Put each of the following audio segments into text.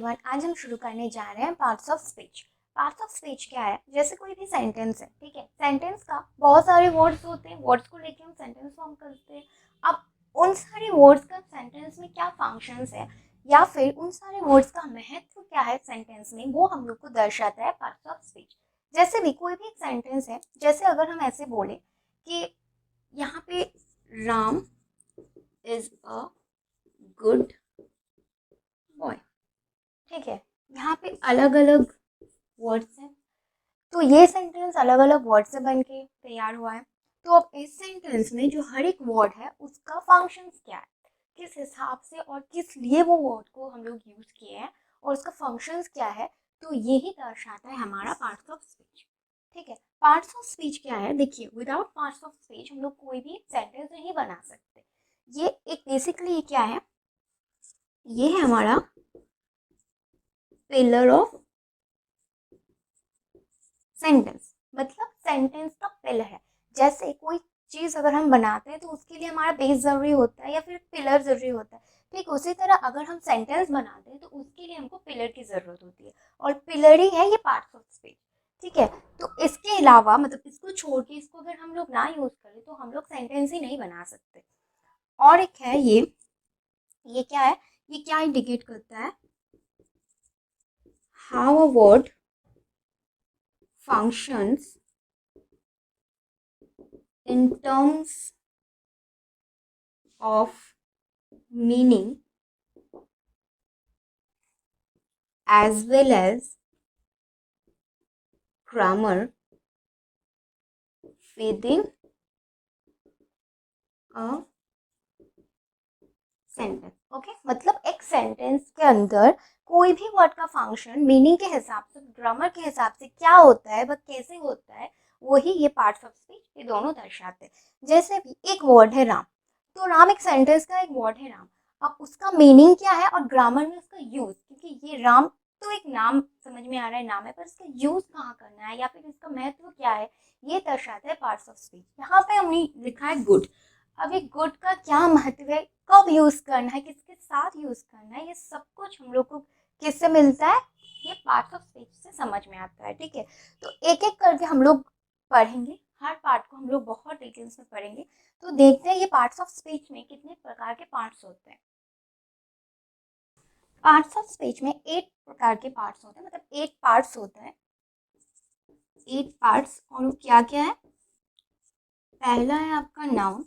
Everyone, आज हम शुरू करने जा रहे हैं parts of speech. Parts of speech क्या है? जैसे कोई भी सेंटेंस है, ठीक है, सेंटेंस का बहुत सारे वर्ड्स होते हैं, वर्ड्स को लेके हम सेंटेंस फॉर्म करते हैं। अब उन सारे वर्ड्स का सेंटेंस में क्या फंक्शंस है या फिर उन सारे वर्ड्स का महत्व क्या है सेंटेंस में, वो हम लोग को दर्शाता है पार्ट्स ऑफ स्पीच। जैसे भी कोई भी एक सेंटेंस है, जैसे अगर हम ऐसे बोले कि यहाँ पे Ram is a good boy, ठीक है, यहाँ पे अलग अलग वर्ड्स हैं, तो ये सेंटेंस अलग अलग वर्ड से बन के तैयार हुआ है। तो अब इस सेंटेंस में जो हर एक वर्ड है उसका फंक्शंस क्या है, किस हिसाब से और किस लिए वो वर्ड को हम लोग यूज किए हैं और उसका फंक्शंस क्या है, तो यही दर्शाता है हमारा पार्ट्स ऑफ स्पीच। ठीक है, पार्ट्स ऑफ स्पीच क्या है? देखिए, विदाउट पार्ट्स ऑफ स्पीच हम लोग कोई भी सेंटेंस नहीं बना सकते। ये एक बेसिकली क्या है, ये है हमारा पिलर ऑफ सेंटेंस, मतलब सेंटेंस का पिलर है। जैसे कोई चीज अगर हम बनाते हैं तो उसके लिए हमारा बेस जरूरी होता है या फिर पिलर जरूरी होता है, ठीक उसी तरह अगर हम सेंटेंस बनाते हैं तो उसके लिए हमको पिलर की जरूरत होती है, और पिलर ही है ये पार्ट्स ऑफ स्पीच। ठीक है, तो इसके अलावा मतलब इसको छोड़ के, इसको अगर हम लोग ना यूज करें तो हम लोग सेंटेंस ही नहीं बना सकते। और एक है ये क्या है, ये क्या इंडिकेट करता है, how a word functions in terms of meaning as well as grammar within a sentence. Okay, मतलब एक सेंटेंस के अंदर कोई भी वर्ड का फंक्शन मीनिंग के हिसाब से, ग्रामर के हिसाब से क्या होता है, वह कैसे होता है, वही ये पार्ट्स ऑफ स्पीच ये दोनों दर्शाते हैं। जैसे भी एक वर्ड है राम, तो राम एक सेंटेंस का एक वर्ड है राम, अब उसका मीनिंग क्या है और ग्रामर में उसका यूज, क्योंकि ये राम तो एक नाम समझ में आ रहा है, नाम है, पर इसका यूज कहाँ करना है या फिर इसका महत्व क्या है, ये दर्शाता है पार्ट्स ऑफ स्पीच। यहाँ पे हमने लिखा है गुड, अब ये गुड का क्या महत्व है, कब यूज करना है, किसके साथ यूज करना है, ये सब कुछ हम लोग को किससे मिलता है, ये पार्ट्स ऑफ स्पीच से समझ में आता है। ठीक है, तो एक एक करके हम लोग पढ़ेंगे, हर पार्ट को हम लोग बहुत डिटेल्स में पढ़ेंगे। तो देखते हैं ये पार्ट्स ऑफ स्पीच में कितने प्रकार के पार्ट्स होते हैं। पार्ट्स ऑफ स्पीच में 8 प्रकार के पार्ट्स होते हैं, मतलब 8 पार्ट्स होते हैं, 8 पार्ट्स। और वो क्या क्या है? पहला है आपका नाउन,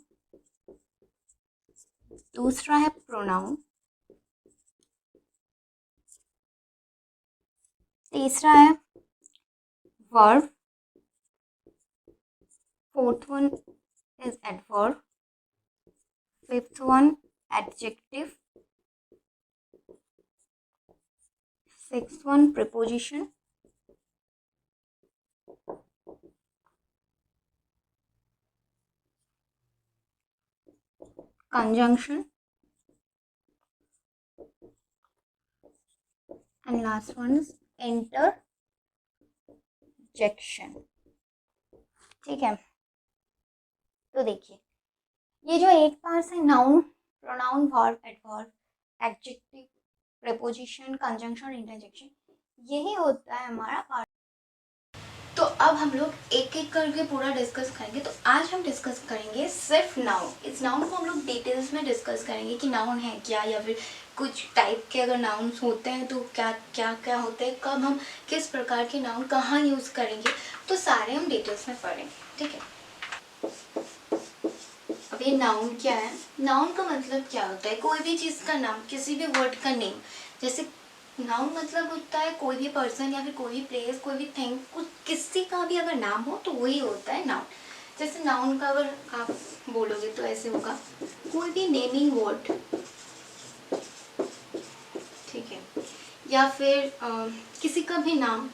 दूसरा है प्रोनाउन, तीसरा है verb, fourth one is adverb, fifth one adjective, sixth one preposition, conjunction, and last one is interjection। ठीक है, तो देखिए ये जो 8 पार्ट्स है, noun, pronoun, verb, adverb, adjective, preposition, conjunction और इंटरजेक्शन, यही होता है हमारा पार्ट। तो अब हम लोग एक एक करके पूरा डिस्कस करेंगे। तो आज हम डिस्कस करेंगे सिर्फ नाउन। इस नाउन को हम लोग डिटेल्स में डिस्कस करेंगे कि नाउन है क्या, या फिर कुछ टाइप के अगर नाउन्स होते हैं तो क्या क्या क्या होते हैं, कब हम किस प्रकार के नाउन कहाँ यूज़ करेंगे, तो सारे हम डिटेल्स में पढ़ेंगे। ठीक है, अब ये नाउन क्या है? नाउन का मतलब क्या होता है? कोई भी चीज़ का नाम, किसी भी वर्ड का नेम। जैसे नाउन मतलब होता है कोई भी पर्सन या फिर कोई भी प्लेस, कोई भी थिंग, कुछ किसी का भी अगर नाम हो तो वही होता है नाउन। जैसे नाउन का अगर आप बोलोगे तो ऐसे होगा, कोई भी नेमिंग वर्ड, ठीक है, या फिर किसी का भी नाम,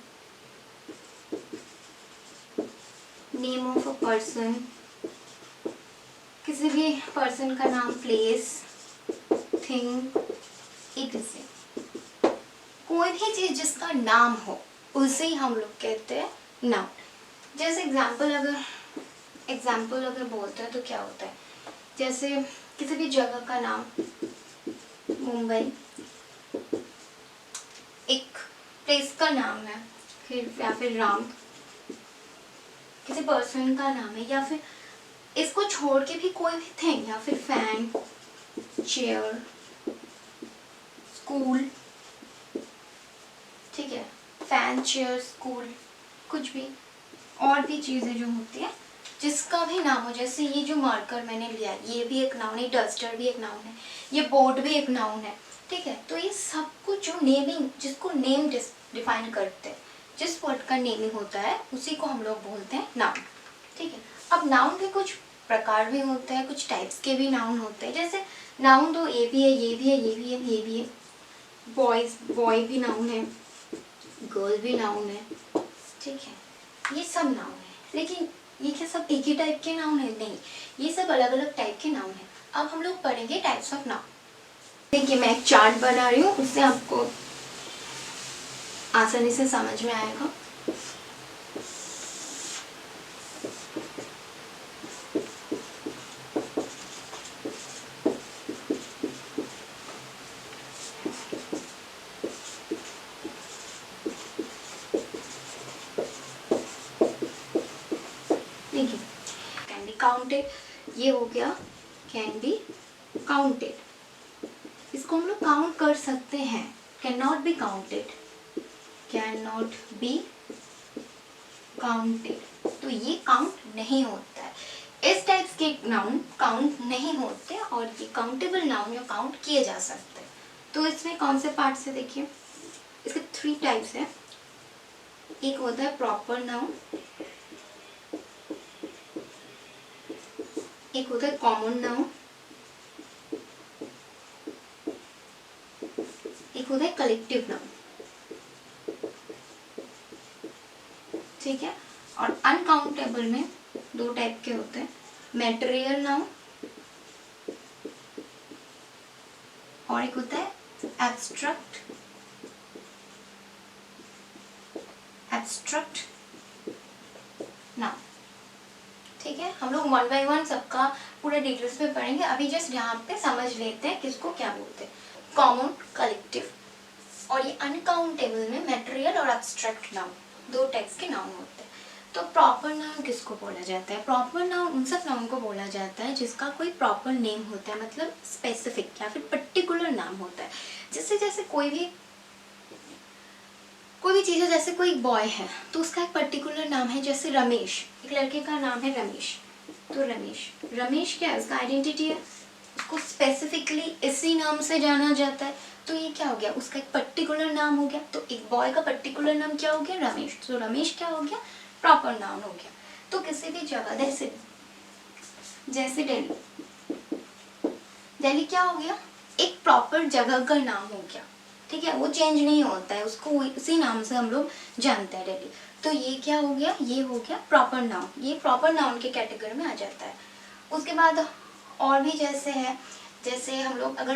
नेम ऑफ अ पर्सन, किसी भी पर्सन का नाम, प्लेस, थिंग, एक से कोई भी चीज़ जिसका नाम हो उसे ही हम लोग कहते हैं नाउन। जैसे एग्जाम्पल अगर बोलते हैं तो क्या होता है, जैसे किसी भी जगह का नाम, मुंबई, एक प्लेस का नाम है, फिर या फिर राम, किसी पर्सन का नाम है, या फिर इसको छोड़ के भी कोई भी थिंग, या फिर फैन, चेयर, स्कूल, ठीक है, फैन, चेयर, स्कूल, कुछ भी और भी चीज़ें जो होती है जिसका भी नाम हो, जैसे ये जो मार्कर मैंने लिया ये भी एक नाउन है, डस्टर भी एक नाउन है, ये बोर्ड भी एक नाउन है, ठीक है। तो ये सब कुछ जो नेमिंग, जिसको नेम डिफाइन करते हैं, जिस वर्ड का नेमिंग होता है उसी को हम लोग बोलते हैं नाउन, ठीक है। अब नाउन के कुछ प्रकार भी होते हैं, कुछ टाइप्स के भी नाउन होते हैं। जैसे नाउन तो ये भी है, ये भी है, ये भी है, ये भी है। बॉय भी नाउन है, गर्ल भी नाउन है, ठीक है, ये सब नाउन है। लेकिन ये क्या सब एक ही टाइप के नाउन है? नहीं, ये सब अलग अलग टाइप के नाउन है। अब हम लोग पढ़ेंगे टाइप्स ऑफ नाउन। देखिए मैं एक चार्ट बना रही हूँ, उससे आपको आसानी से समझ में आएगा। देखिए कैन बी काउंटेड, ये हो गया कैन बी काउंटेड, इसको हम लोग काउंट कर सकते हैं। Can not be counted, can not be counted, तो ये काउंट नहीं होता है। इस टाइप्स के नाउन काउंट नहीं होते और ये काउंटेबल नाउन या काउंट किए जा सकते हैं। तो इसमें कौन से पार्ट से देखिए, इसके 3 टाइप्स हैं। एक होता है प्रॉपर नाउन, एक होता है कॉमन नाउन, एक होता है कलेक्टिव नाउन, ठीक है। और अनकाउंटेबल में 2 टाइप के होते हैं, मैटेरियल नाउन और एक होता है एब्स्ट्रैक्ट नाउन, ठीक है। हम लोग 1 बाय 1 सबका पूरा डिटेल्स में पढ़ेंगे। अभी जस्ट यहाँ पे समझ लेते हैं किसको क्या बोलते हैं, कॉमन, कलेक्टिव। और ये अनकाउंटेबल में मैटेरियल और एब्स्ट्रैक्ट नाउन 2 टाइप्स के नाउन होते हैं। तो प्रॉपर नाउन किसको बोला जाता है? प्रॉपर नाउन उन सब नाउन को बोला जाता है जिसका कोई प्रॉपर नेम होता है, मतलब स्पेसिफिक या फिर पर्टिकुलर नाम होता है। जैसे कोई भी चीज़ है, जैसे कोई बॉय है तो उसका एक पर्टिकुलर नाम है, जैसे रमेश, एक लड़के का नाम है रमेश, तो रमेश क्या है, उसका आइडेंटिटी है, उसको स्पेसिफिकली इसी नाम से जाना जाता है। तो ये क्या हो गया, उसका एक पर्टिकुलर नाम हो गया। तो एक बॉय का पर्टिकुलर नाम क्या हो गया, रमेश, तो रमेश क्या हो गया, प्रॉपर नाउन हो गया। तो किसी भी जगह जैसे दिल्ली क्या हो गया, एक प्रॉपर जगह का नाम हो गया, ठीक है, वो चेंज नहीं होता है, उसको उसी नाम से हम लोग जानते हैं दिल्ली। तो ये क्या हो गया, ये हो गया प्रॉपर नाउन, ये प्रॉपर नाउन के कैटेगरी में आ जाता है। उसके बाद और भी जैसे है, जैसे हम लोग अगर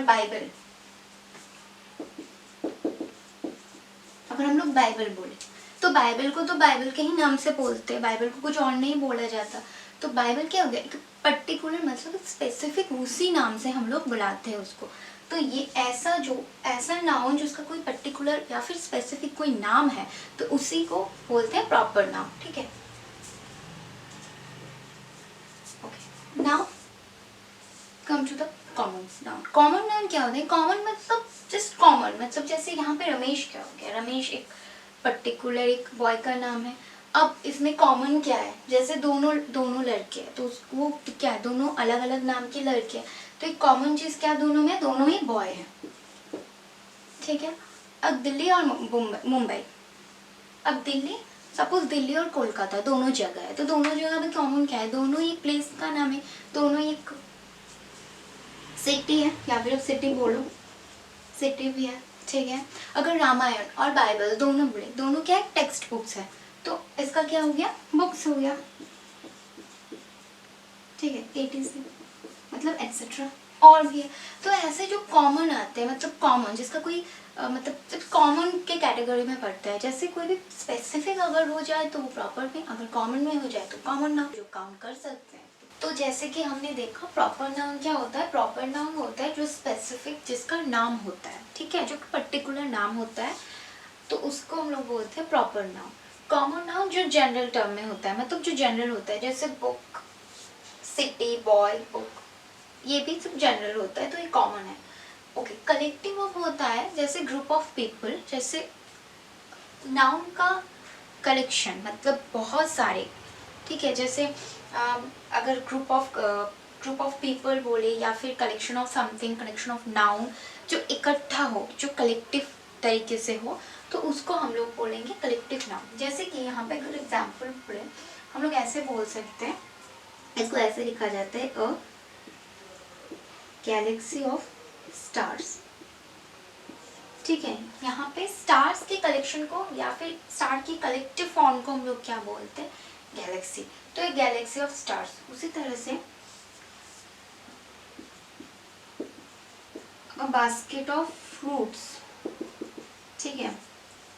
हम लोग बाइबल बोले तो बाइबल को तो बाइबल के ही नाम से बोलते हैं, बाइबल को कुछ और नहीं बोला जाता। तो बाइबल क्या हो गया, एक पर्टिकुलर मतलब स्पेसिफिक उसी नाम से हम लोग बुलाते हैं उसको। तो ये ऐसा नाउन जिसका कोई पर्टिकुलर या फिर स्पेसिफिक कोई नाम है तो उसी को बोलते हैं प्रॉपर नाउन, ठीक है। Okay, now come to the common noun. Common noun क्या होता है, कॉमन मतलब जस्ट कॉमन, मतलब जैसे यहाँ पे रमेश क्या हो गया, रमेश एक पर्टिकुलर एक बॉय का नाम है। अब इसमें कॉमन क्या है, जैसे दोनों लड़के हैं तो वो क्या है, दोनों अलग अलग नाम के लड़के हैं, तो एक कॉमन चीज क्या दोनों में, दोनों ही बॉय हैं, ठीक है। अब दिल्ली और मुंबई, अब सपोज दिल्ली और कोलकाता दोनों जगह है, तो दोनों जगह में कॉमन क्या है, दोनों ही प्लेस का नाम है, दोनों ही सिटी है, या फिर सिटी बोलो, सिटी भी है, ठीक है। अगर रामायण और बाइबल दोनों बोले, दोनों क्या है, टेक्स्ट बुक्स है, तो इसका क्या हो गया, बुक्स हो गया, ठीक है, ATC मतलब एटसेट्रा और भी है। तो ऐसे जो कॉमन आते हैं, मतलब कॉमन जिसका कोई मतलब कॉमन के कैटेगरी में पड़ता है। जैसे कोई भी स्पेसिफिक अगर हो जाए तो वो प्रॉपर में, अगर कॉमन में हो जाए तो कॉमन नाउन जो काउंट कर सकते हैं। तो जैसे कि हमने देखा प्रॉपर नाउन क्या होता है, प्रॉपर नाउन होता है जो स्पेसिफिक जिसका नाम होता है, ठीक है, जो पर्टिकुलर नाम होता है। तो उसको हम लोग बोलते हैं प्रॉपर नाउन। कॉमन नाउन जो जनरल टर्म में होता है, मतलब जो जनरल होता है, जैसे बुक, सिटी, बॉय, बुक, ये भी सब जनरल होता है, तो ये कॉमन है। ओके, कलेक्टिव ऑफ होता है जैसे ग्रुप ऑफ पीपल, जैसे नाउन का कलेक्शन मतलब बहुत सारे, ठीक है। जैसे अगर ग्रुप ऑफ पीपल बोले या फिर collection of something, collection of noun जो इकट्ठा हो, जो कलेक्टिव तरीके से हो, तो उसको हम लोग बोलेंगे कलेक्टिव नाउन। जैसे कि यहाँ पे अगर एग्जाम्पल बोले, हम लोग ऐसे बोल सकते हैं, इसको ऐसे लिखा जाता है, अ गैलेक्सी ऑफ स्टार्स, ठीक है। यहाँ पे स्टार्स के कलेक्शन को या फिर स्टार की कलेक्टिव फॉर्म को हम लोग क्या बोलते हैं, गैलेक्सी। तो एक गैलेक्सी ऑफ स्टार्स। उसी तरह से अ बास्केट ऑफ फ्रूट्स, ठीक है।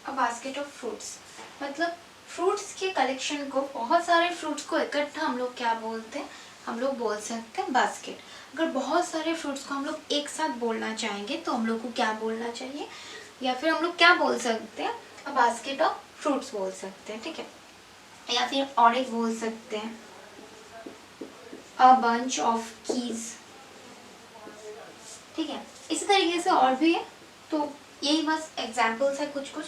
अ बास्केट ऑफ फ्रूट्स मतलब फ्रूट्स के कलेक्शन को, बहुत सारे फ्रूट्स को इकट्ठा हम लोग क्या बोलते हैं, हम लोग बोल सकते हैं बास्केट। अगर बहुत सारे फ्रूट्स को हम लोग एक साथ बोलना चाहेंगे तो हम लोग को क्या बोलना चाहिए, या फिर हम लोग क्या बोल सकते हैं, अ बास्केट ऑफ फ्रूट्स बोल सकते हैं, ठीक है। या फिर और एक बोल सकते हैं, अ बंच ऑफ कीज, ठीक है। इसी तरीके से और भी है। तो यही बस एग्जाम्पल्स है कुछ कुछ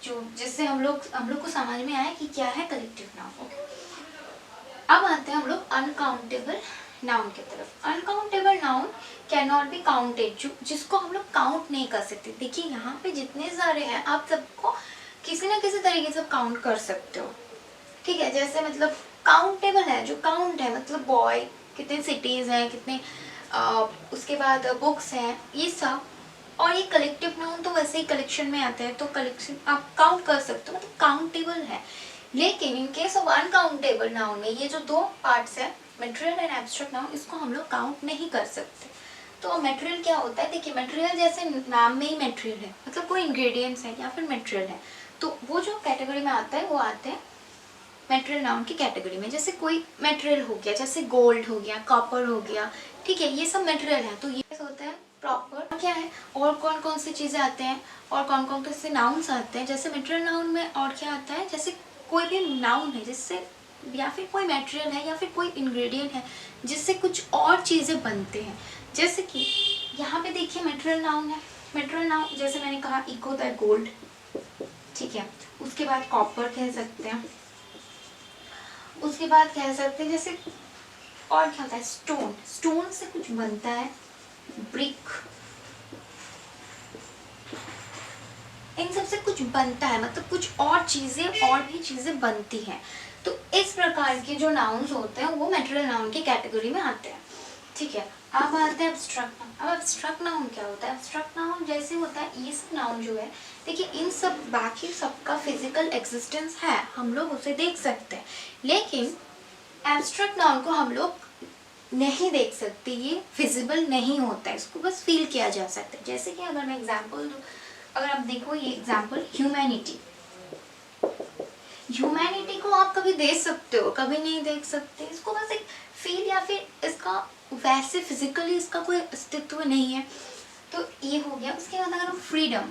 जो, जिससे हम लोग को समझ में आए कि क्या है कलेक्टिव नाउन। ओके, अब आते हैं हम लोग अनकाउंटेबल नाउन की तरफ। Uncountable noun can not be counted, जिसको हम लोग काउंट नहीं कर सकते। देखिए यहाँ पे जितने सारे हैं, आप सबको किसी ना किसी तरीके से काउंट कर सकते हो, ठीक है। जैसे मतलब काउंटेबल है, जो काउंट है, मतलब बॉय, कितने सिटीज हैं, कितने उसके बाद बुक्स हैं, ये सब। और ये कलेक्टिव नाउन तो वैसे ही कलेक्शन में आते हैं, तो कलेक्शन आप काउंट कर सकते हो, मतलब काउंटेबल है। लेकिन in case of uncountable noun में ये जो दो पार्ट्स है, मटेरियल एंड एब्स्ट्रैक्ट नाउन, इसको हम लोग काउंट नहीं कर सकते। तो मटेरियल क्या होता है, देखिए मटेरियल जैसे नाम में ही मटेरियल है, मतलब कोई इंग्रेडिएंट्स है या फिर मटेरियल है, तो वो जो कैटेगरी में आता है वो आते हैं मटेरियल नाउन की कैटेगरी में। जैसे कोई मटेरियल हो गया, जैसे गोल्ड हो गया, कॉपर हो गया, ठीक है, ये सब मटेरियल है। तो ये होता है प्रॉपर क्या है, और कौन कौन सी चीज़ें आते हैं, और कौन कौन से नाउन्स आते हैं। जैसे मटेरियल नाउन में और क्या आता है, जैसे कोई भी नाउन है जिससे, या फिर कोई मटेरियल है या फिर कोई इंग्रेडिएंट है जिससे कुछ और चीज़ें बनते हैं। जैसे कि यहाँ पे देखिए मटेरियल नाउन है, मटेरियल नाउन जैसे मैंने कहा एक होता है गोल्ड, ठीक है। उसके बाद कॉपर कह सकते हैं, उसके बाद कह सकते हैं जैसे, और क्या होता है, स्टोन, स्टोन से कुछ बनता है, ब्रिक, इन सब से कुछ बनता है, मतलब कुछ और चीजें, और भी चीजें बनती हैं। तो इस प्रकार के जो नाउन्स होते हैं वो मटेरियल नाउन की कैटेगरी में आते हैं, ठीक है। अब आते हैं एब्स्ट्रैक्ट नाउन। अब एब्स्ट्रैक्ट नाउन क्या होता है, एब्स्ट्रैक्ट नाउन जैसे होता है, ये सब नाउन जो है, देखिए इन सब बाकी सबका फिजिकल एग्जिस्टेंस है, हम लोग उसे देख सकते हैं, लेकिन एब्स्ट्रैक्ट नाउन को हम लोग नहीं देख सकते, ये फिजिबल नहीं होता है, इसको बस फील किया जा सकता है। जैसे कि अगर मैं एग्जांपल दूं, अगर आप देखो ये एग्जांपल, ह्यूमैनिटी, ह्यूमैनिटी को आप कभी देख सकते हो, कभी नहीं देख सकते, इसको बस एक फील, या फिर इसका वैसे फिजिकली इसका कोई अस्तित्व नहीं है। तो ये हो गया। उसके बाद अगर हम फ्रीडम,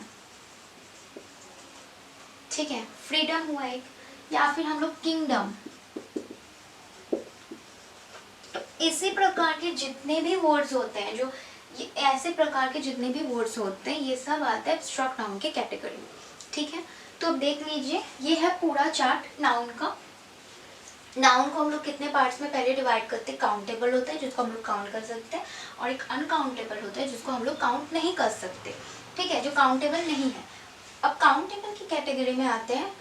ठीक है, फ्रीडम हुआ एक, या फिर हम लोग किंगडम। तो इसी प्रकार के जितने भी वर्ड्स होते हैं, जो ये ऐसे प्रकार के जितने भी वर्ड्स होते हैं, ये सब आते हैं एब्स्ट्रैक्ट नाउन के कैटेगरी में, ठीक है। तो अब देख लीजिए, ये है पूरा चार्ट नाउन का। नाउन को हम लोग कितने पार्ट्स में पहले डिवाइड करते हैं, काउंटेबल होता है जिसको हम लोग काउंट कर सकते हैं, और एक अनकाउंटेबल होता है जिसको हम लोग काउंट नहीं कर सकते, ठीक है, जो काउंटेबल नहीं है। अब काउंटेबल की कैटेगरी में आते हैं,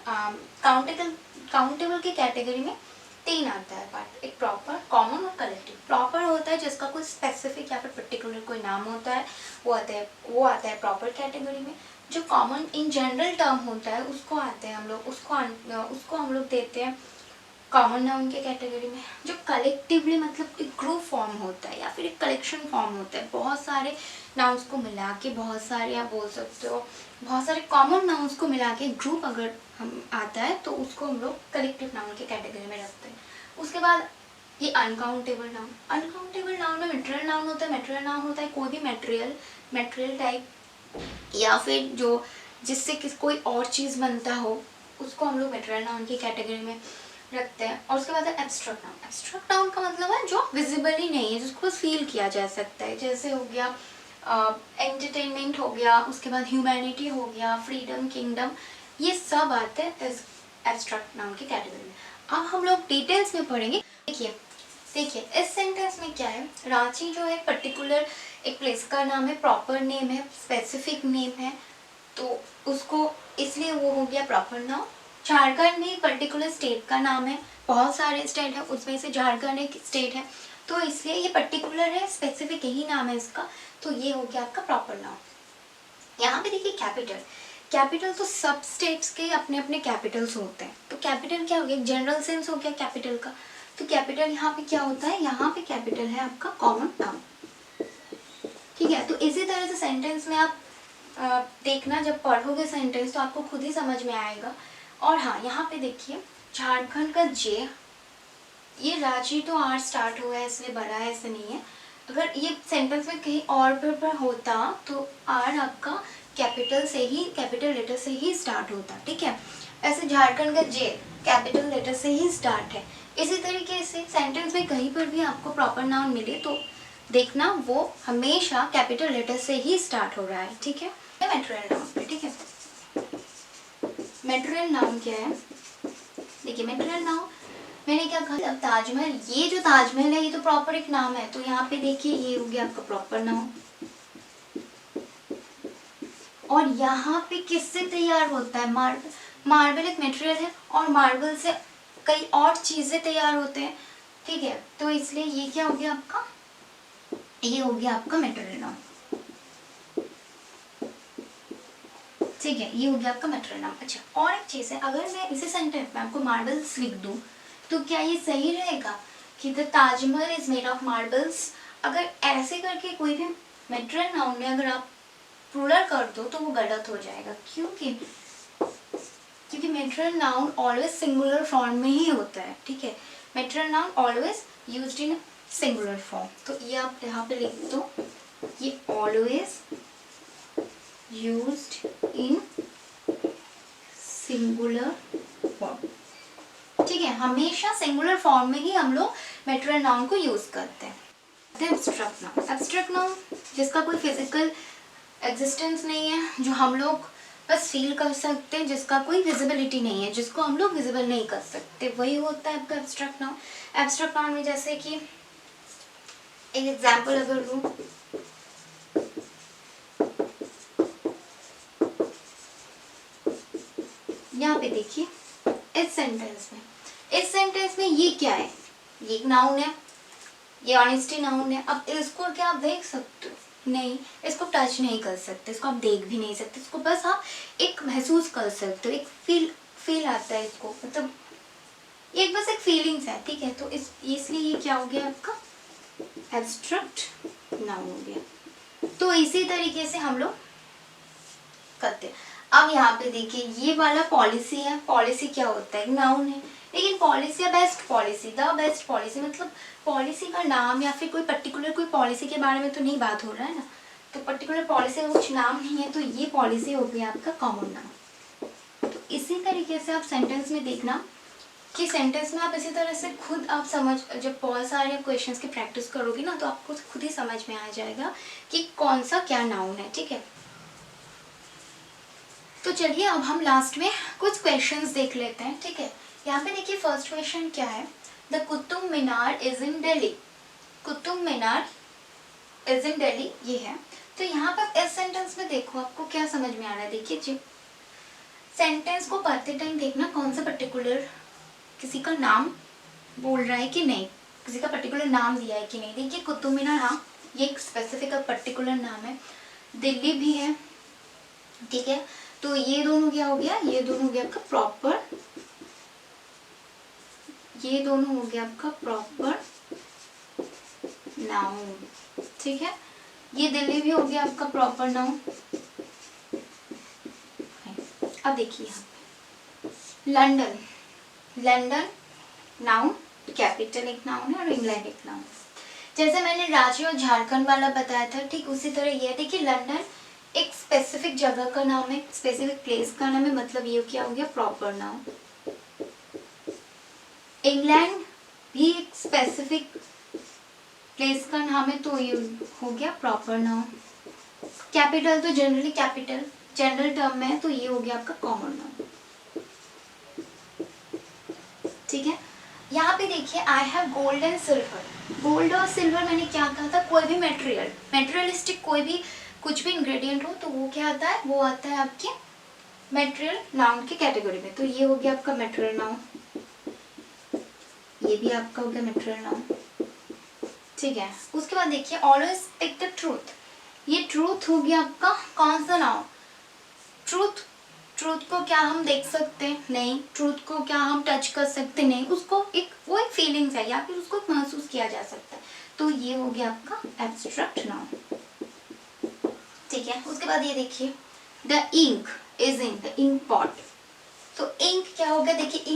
काउंटेबल की कैटेगरी में तीन आता है पार्ट, एक प्रॉपर, कॉमन और कलेक्टिव। प्रॉपर होता है जिसका कोई स्पेसिफिक या फिर पर्टिकुलर कोई नाम होता है, वो आता है प्रॉपर कैटेगरी में। जो कॉमन इन जनरल टर्म होता है उसको आते हैं हम लोग, उसको हम लोग देते हैं कॉमन नाउन के कैटेगरी में। जो कलेक्टिवली मतलब एक ग्रुप फॉर्म होता है या फिर एक कलेक्शन फॉर्म होता है, बहुत सारे नाउन्स को मिला के, बहुत सारे आप बोल सकते हो, बहुत सारे कॉमन नाउन्स को मिला के ग्रुप अगर हम आता है तो उसको हम लोग कलेक्टिव नाउन के कैटेगरी में रखते हैं। उसके बाद ये अनकाउंटेबल नाउन, अनकाउंटेबल नाउन में मटेरियल नाउन होता है, मटेरियल नाउन होता है कोई भी मटेरियल टाइप, या फिर जो जिससे कोई और चीज़ बनता हो, उसको हम लोग मटेरियल नाउन की कैटेगरी में रखते हैं। और उसके बाद है एब्स्ट्रैक्ट नाउन। एब्स्ट्रैक्ट नाउन का मतलब है जो विजिबली नहीं है, जिसको फील किया जा सकता है। जैसे हो गया एंटरटेनमेंट हो गया, उसके बाद ह्यूमैनिटी हो गया, फ्रीडम, किंगडम, ये सब आते हैं इस एब्स्ट्रैक्ट नाउन की कैटेगरी में। अब हम लोग डिटेल्स में पढ़ेंगे। देखिए इस सेंटेंस में क्या है, रांची जो है पर्टिकुलर एक प्लेस का नाम है, प्रॉपर नेम है, स्पेसिफिक नेम है, तो उसको इसलिए वो हो गया प्रॉपर नाउन। झारखंड में एक पर्टिकुलर स्टेट का नाम है, बहुत सारे स्टेट है, उसमें से झारखंड एक स्टेट है, तो इसलिए ये पर्टिकुलर है, स्पेसिफिक यही नाम है इसका, तो ये हो गया आपका प्रॉपर नाउन। यहाँ पे देखिए कैपिटल, कैपिटल तो सब स्टेट्स के अपने अपने कैपिटल्स होते हैं, तो कैपिटल क्या हो गया, जनरल सेंस हो गया कैपिटल का। तो कैपिटल यहाँ पे क्या होता है, यहाँ पे कैपिटल है आपका कॉमन नाउन, ठीक है। तो इसी तरह से सेंटेंस में आप देखना, जब पढ़ोगे सेंटेंस तो आपको खुद ही समझ में आएगा। और हाँ, यहाँ पे देखिए झारखंड का जे, ये रांची तो आर स्टार्ट हुआ है इसलिए बड़ा है, ऐसा नहीं है। अगर ये सेंटेंस में कहीं और पर होता तो आर आपका कैपिटल से ही, कैपिटल लेटर से ही स्टार्ट होता, ठीक है। ऐसे झारखंड का जे कैपिटल लेटर से ही स्टार्ट है। इसी तरीके से सेंटेंस में कहीं पर भी आपको प्रॉपर नाउन मिले तो देखना वो हमेशा कैपिटल लेटर से ही स्टार्ट हो रहा है, ठीक है। मटेरियल नाउन पे, ठीक है। मटेरियल नाउन क्या है, देखिए मटेरियल नाउन मैंने क्या कहा, अब ताजमहल, ये जो ताजमहल है ये तो प्रॉपर एक नाम है, तो यहाँ पे देखिए ये हो गया आपका प्रॉपर नाउन। और यहाँ पे किससे तैयार होता है, मार्बल, मार्बल एक मटेरियल है और मार्बल से कई और चीजें तैयार होते हैं, ठीक है। तो इसलिए ये क्या हो गया आपका, ये हो गया आपका मटेरियल नाउन, ठीक है। ये हो गया आपका मटेरियल नाउन। अच्छा, और एक चीज है, अगर मैं इसी सेंटेंस में आपको मार्बल्स लिख दूं तो क्या ये सही रहेगा कि the Taj Mahal is made of marbles? अगर ऐसे करके कोई भी मटेरियल नाउन में अगर आप प्लूरल कर दो तो वो गलत हो जाएगा, क्योंकि material noun always singular form में ही होता है, ठीक है। Material noun always used in singular form, तो ये आप यहाँ पे लिख दो, ये always used in singular form, ठीक है। हमेशा सिंगुलर फॉर्म में ही हम लोग मटेरियल नाउन को यूज करते हैं। एब्स्ट्रैक्ट नाउन, एब्स्ट्रैक्ट नाउन जिसका कोई फिजिकल एग्जिस्टेंस नहीं है, जो हम लोग बस फील कर सकते हैं, जिसका कोई विजिबिलिटी नहीं है, जिसको हम लोग विजिबल नहीं कर सकते, वही होता है आपका एब्स्ट्रैक्ट नाउन। एब्स्ट्रैक्ट नाउन में जैसे कि एक एग्जांपल अगर लूं, यहाँ पे देखिए इस सेंटेंस में ये क्या है, ये एक नाउन है, ये ऑनेस्टी नाउन है। अब इसको क्या आप देख सकते हो? नहीं, इसको टच नहीं कर सकते, इसको आप देख भी नहीं सकते, इसको बस आप एक महसूस कर सकते हो, एक फील आता है इसको, मतलब ये बस एक फीलिंग्स है, ठीक है। तो इसलिए ये क्या हो गया आपका एब्स्ट्रैक्ट नाउन हो गया। तो इसी तरीके से हम लोग करते हैं। अब यहाँ पे देखिए ये वाला पॉलिसी है, पॉलिसी क्या होता है, नाउन है, लेकिन पॉलिसी या best policy, the best policy, मतलब पॉलिसी का नाम या फिर कोई पर्टिकुलर कोई पॉलिसी के बारे में तो नहीं बात हो रहा है ना, तो पर्टिकुलर पॉलिसी का कुछ नाम नहीं है, तो ये पॉलिसी हो गई आपका कॉमन नाउन। तो इसी तरीके से आप सेंटेंस में देखना कि सेंटेंस में आप इसी तरह से खुद आप समझ, जब बहुत सारे क्वेश्चंस की प्रैक्टिस करोगे ना तो आपको खुद ही समझ में आ जाएगा कि कौन सा क्या नाउन है, ठीक है। तो चलिए अब हम लास्ट में कुछ क्वेश्चंस देख लेते हैं, ठीक है। यहाँ पे देखिए फर्स्ट क्वेश्चन क्या है, the Qutub Minar is in Delhi, Qutub Minar is in Delhi, ये है। तो यहाँ पर इस सेंटेंस में देखो आपको क्या समझ में आ रहा है, देखिए जी सेंटेंस को पढ़ते टाइम देखना कौन सा पर्टिकुलर किसी का नाम बोल रहा है कि नहीं, किसी का पर्टिकुलर नाम दिया है कि नहीं। देखिए कुतुब मीनार, हाँ ये एक स्पेसिफिक पर्टिकुलर नाम है, दिल्ली भी है, ठीक है। तो ये दोनों क्या हो गया, ये दोनों हो गया आपका प्रॉपर, ये दोनों हो गया आपका प्रॉपर नाउन, ठीक है। ये दिल्ली भी हो गया आपका प्रॉपर नाउन। अब देखिए यहाँ पे लंदन, लंदन नाउन, कैपिटल एक नाउन है और इंग्लैंड एक नाउन। जैसे मैंने रांची और झारखंड वाला बताया था, ठीक उसी तरह ये देखिए लंदन, एक स्पेसिफिक जगह का नाम है, स्पेसिफिक प्लेस का नाम है, मतलब ये क्या हो गया प्रॉपर नाउन। इंग्लैंड भी एक स्पेसिफिक प्लेस का नाम है, तो ये हो गया प्रॉपर नाउन। कैपिटल तो जनरली कैपिटल जनरल टर्म में है, तो ये हो गया आपका कॉमन नाउन। ठीक है, यहाँ पे देखिए I have gold and silver. Gold और सिल्वर मैंने क्या कहा था, कोई भी मेटेरियलिस्टिक कोई भी कुछ भी इंग्रेडिएंट हो तो वो क्या आता है, वो आता है आपके मेटेरियल नाउन की कैटेगरी में। तो ये हो गया आपका मेटेरियल नाउन, ये भी आपका हो गया मेटेरियल नाउन। ठीक है, उसके बाद देखिए ऑलवेज स्पीक द ट्रूथ। ये ट्रूथ हो गया आपका कौन सा नाउन, ट्रूथ। ट्रूथ को क्या हम देख सकते हैं, नहीं। ट्रूथ को क्या हम टच कर सकते, नहीं। उसको एक वो एक फीलिंग्स है या फिर उसको महसूस किया जा सकता है, तो ये हो गया आपका एब्स्ट्रैक्ट नाउन। ठीक है, उसके बाद ये देखिए the ink is in the ink pot. तो इंक क्या हो गया, देखिए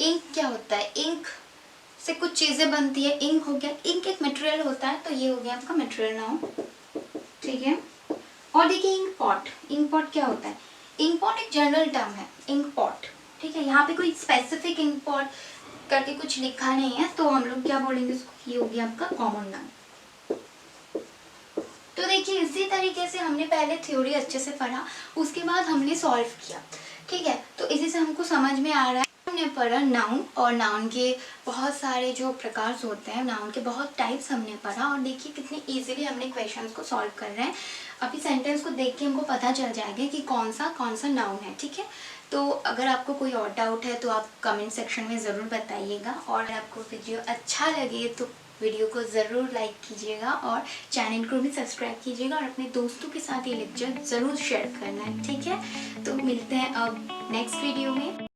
इंक क्या होता है, इंक से कुछ चीजें बनती है, इंक हो गया। इंक एक मटेरियल होता है, तो ये हो गया आपका मटेरियल नाउन। ठीक है, और देखिए इंक पॉट क्या होता है, इंक पॉट एक जनरल टर्म है, इंक पॉट। ठीक है, यहाँ पे कोई स्पेसिफिक इंक पॉट करके कुछ लिखा नहीं है, तो हम लोग क्या बोलेंगे उसको, ये हो गया आपका कॉमन नाउन। तो देखिए इसी तरीके से हमने पहले थ्योरी अच्छे से पढ़ा, उसके बाद हमने सॉल्व किया। ठीक है, तो इसी से हमको समझ में आ रहा है, हमने पढ़ा नाउन, और नाउन के बहुत सारे जो प्रकार होते हैं, नाउन के बहुत टाइप्स हमने पढ़ा, और देखिए कितनी इजीली हमने क्वेश्चंस को सॉल्व कर रहे हैं। अभी सेंटेंस को देख के हमको पता चल जाएगा कि कौन सा नाउन है। ठीक है, तो अगर आपको कोई और डाउट है तो आप कमेंट सेक्शन में ज़रूर बताइएगा, और अगर आपको वीडियो अच्छा लगे तो वीडियो को ज़रूर लाइक कीजिएगा, और चैनल को भी सब्सक्राइब कीजिएगा, और अपने दोस्तों के साथ ये लेक्चर ज़रूर शेयर करना है। ठीक है, तो मिलते हैं अब नेक्स्ट वीडियो में।